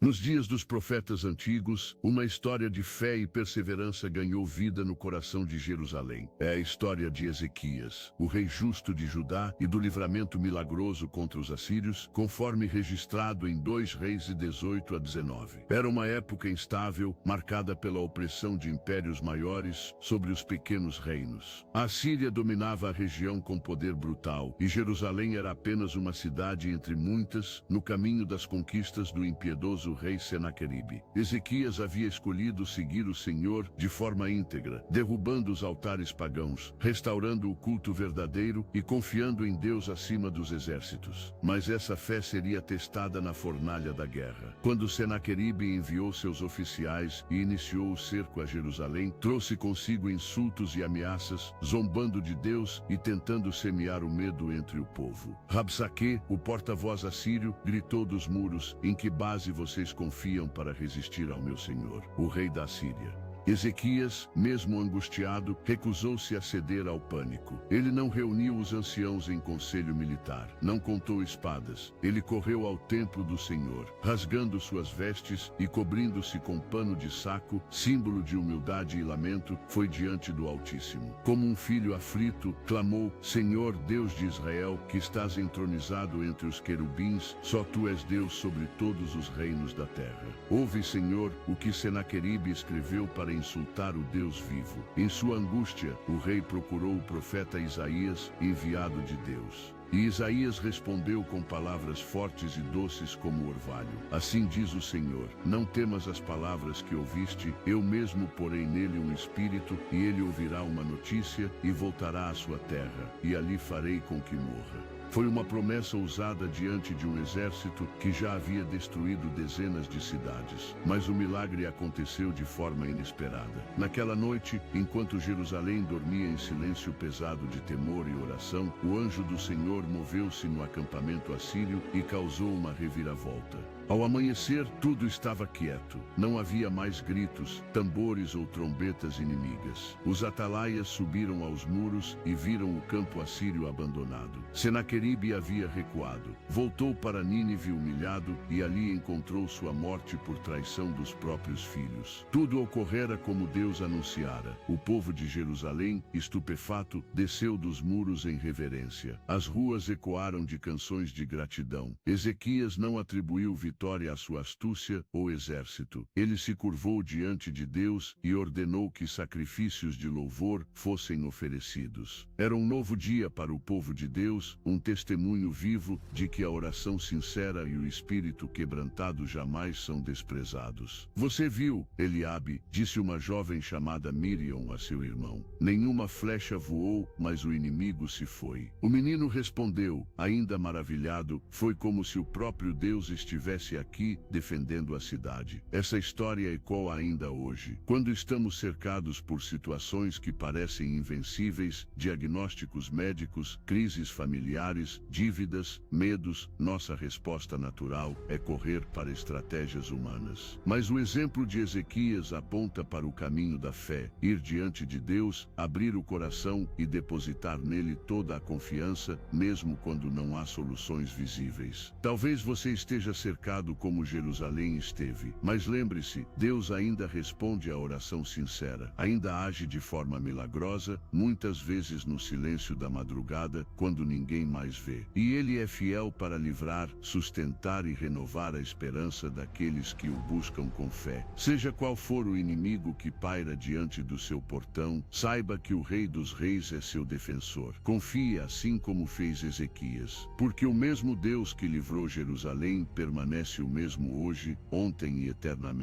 Nos dias dos profetas antigos, uma história de fé e perseverança ganhou vida no coração de Jerusalém. É a história de Ezequias, o rei justo de Judá, e do livramento milagroso contra os assírios, conforme registrado em 2 Reis 18-19. Era uma época instável, marcada pela opressão de impérios maiores sobre os pequenos reinos. A Assíria dominava a região com poder brutal, e Jerusalém era apenas uma cidade entre muitas, no caminho das conquistas do impiedoso rei Senaqueribe. Ezequias havia escolhido seguir o Senhor de forma íntegra, derrubando os altares pagãos, restaurando o culto verdadeiro e confiando em Deus acima dos exércitos. Mas essa fé seria testada na fornalha da guerra. Quando Senaqueribe enviou seus oficiais e iniciou o cerco a Jerusalém, trouxe consigo insultos e ameaças, zombando de Deus e tentando semear o medo entre o povo. Rabsaque, o porta-voz assírio, gritou dos muros: "Em que base vocês confiam para resistir ao meu senhor, o rei da Síria?" Ezequias, mesmo angustiado, recusou-se a ceder ao pânico. Ele não reuniu os anciãos em conselho militar, não contou espadas. Ele correu ao templo do Senhor, rasgando suas vestes e cobrindo-se com pano de saco, símbolo de humildade e lamento, foi diante do Altíssimo. Como um filho aflito, clamou: "Senhor, Deus de Israel, que estás entronizado entre os querubins, só tu és Deus sobre todos os reinos da terra. Ouve, Senhor, o que Senaqueribe escreveu para insultar o Deus vivo." Em sua angústia, o rei procurou o profeta Isaías, enviado de Deus. E Isaías respondeu com palavras fortes e doces como orvalho: "Assim diz o Senhor, não temas as palavras que ouviste, eu mesmo porei nele um espírito, e ele ouvirá uma notícia, e voltará à sua terra, e ali farei com que morra." Foi uma promessa ousada diante de um exército que já havia destruído dezenas de cidades. Mas o milagre aconteceu de forma inesperada. Naquela noite, enquanto Jerusalém dormia em silêncio pesado de temor e oração, o anjo do Senhor moveu-se no acampamento assírio e causou uma reviravolta. Ao amanhecer, tudo estava quieto. Não havia mais gritos, tambores ou trombetas inimigas. Os atalaias subiram aos muros e viram o campo assírio abandonado. Senaqueribe havia recuado. Voltou para Nínive humilhado e ali encontrou sua morte por traição dos próprios filhos. Tudo ocorrera como Deus anunciara. O povo de Jerusalém, estupefato, desceu dos muros em reverência. As ruas ecoaram de canções de gratidão. Ezequias não atribuiu vitória à sua astúcia ou exército. Ele se curvou diante de Deus e ordenou que sacrifícios de louvor fossem oferecidos. Era um novo dia para o povo de Deus, um testemunho vivo de que a oração sincera e o espírito quebrantado jamais são desprezados. "Você viu, Eliabe?", disse uma jovem chamada Miriam a seu irmão. "Nenhuma flecha voou, mas o inimigo se foi." O menino respondeu, ainda maravilhado: "Foi como se o próprio Deus estivesse aqui, defendendo a cidade." Essa história ecoa ainda hoje. Quando estamos cercados por situações que parecem invencíveis, diagnósticos médicos, crises familiares, dívidas, medos, nossa resposta natural é correr para estratégias humanas. Mas o exemplo de Ezequias aponta para o caminho da fé: ir diante de Deus, abrir o coração e depositar nele toda a confiança, mesmo quando não há soluções visíveis. Talvez você esteja cercado como Jerusalém esteve, mas lembre-se, Deus ainda responde à oração sincera, ainda age de forma milagrosa, muitas vezes no silêncio da madrugada, quando ninguém mais vê. E Ele é fiel para livrar, sustentar e renovar a esperança daqueles que o buscam com fé. Seja qual for o inimigo que paira diante do seu portão, saiba que o Rei dos Reis é seu defensor. Confie assim como fez Ezequias, porque o mesmo Deus que livrou Jerusalém permanece o mesmo hoje, ontem e eternamente.